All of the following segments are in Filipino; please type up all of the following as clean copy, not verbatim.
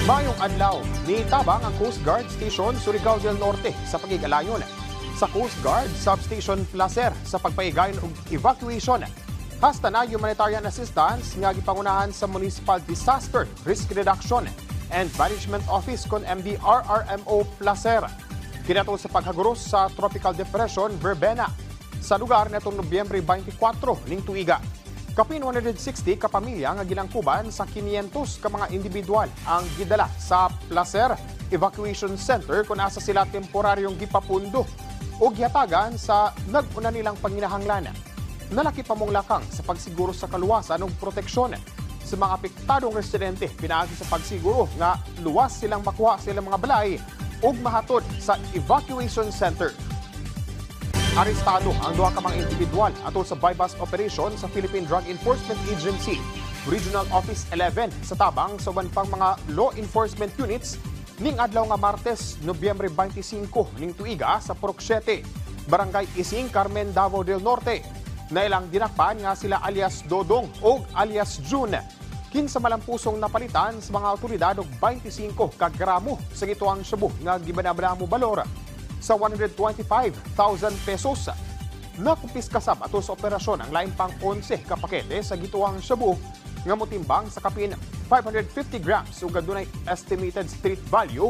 Mayong adlaw, nitabang ang Coast Guard Station Surigao del Norte sa pagigalayon sa Coast Guard Substation Placer sa pagpaigayon og evacuation. Hasta na humanitarian assistance nga gipangunahan sa Municipal Disaster Risk Reduction and Management Office kon MDRRMO Placer. Kinato sa paghaguros sa Tropical Depression Verbena sa lugar netong Nobyembre 24 ning tuiga. Kapin 160 ka pamilya nga gilangkuban sa 500 ka mga individual ang gidala sa Placer Evacuation Center kung asa sila temporaryong gipapundo o gihatagan sa nag-una nilang panginahanglan. Nalaki pa mong lakang sa pagsiguro sa kaluwasan ug proteksyon sa mga apektadong residente pinaagi sa pagsiguro nga luwas silang makuha sa ilang mga balay ug mahatod sa evacuation center. Arestado ang duha ka mga individual atol sa bypass operation sa Philippine Drug Enforcement Agency Regional Office 11 sa tabang sa uban pang mga law enforcement units ning adlaw nga Martes, Nobyembre 25 ning tuiga sa Purok 7, Barangay Ising, Carmen, Davao del Norte. Nailang dinakpan nga sila alias Dodong o alias June. Kinsa malampusong napalitan sa mga awtoridad og 25 ka gramo sa gituang shabu nga gibanabana mo balor sa 125,000 pesos. Nakumpiska sab ato sa operasyon ang lain pang 11 ka pakete sa gituang shabu nga motimbang sa kapin 550 grams ug adunay estimated street value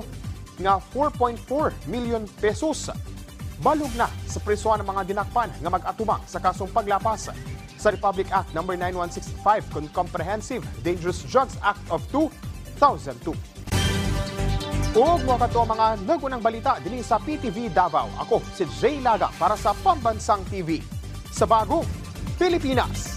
nga 4.4 million pesos. Balog na sa prisuan ng mga dinakpan nga mag-atubang sa kasong paglapas sa Republic Act No. 9165 kon Comprehensive Dangerous Drugs Act of 2002. Ug mga kato mga nagunang balita dinhi sa PTV Davao. Ako si Jay Laga para sa Pambansang TV sa Bagong Pilipinas.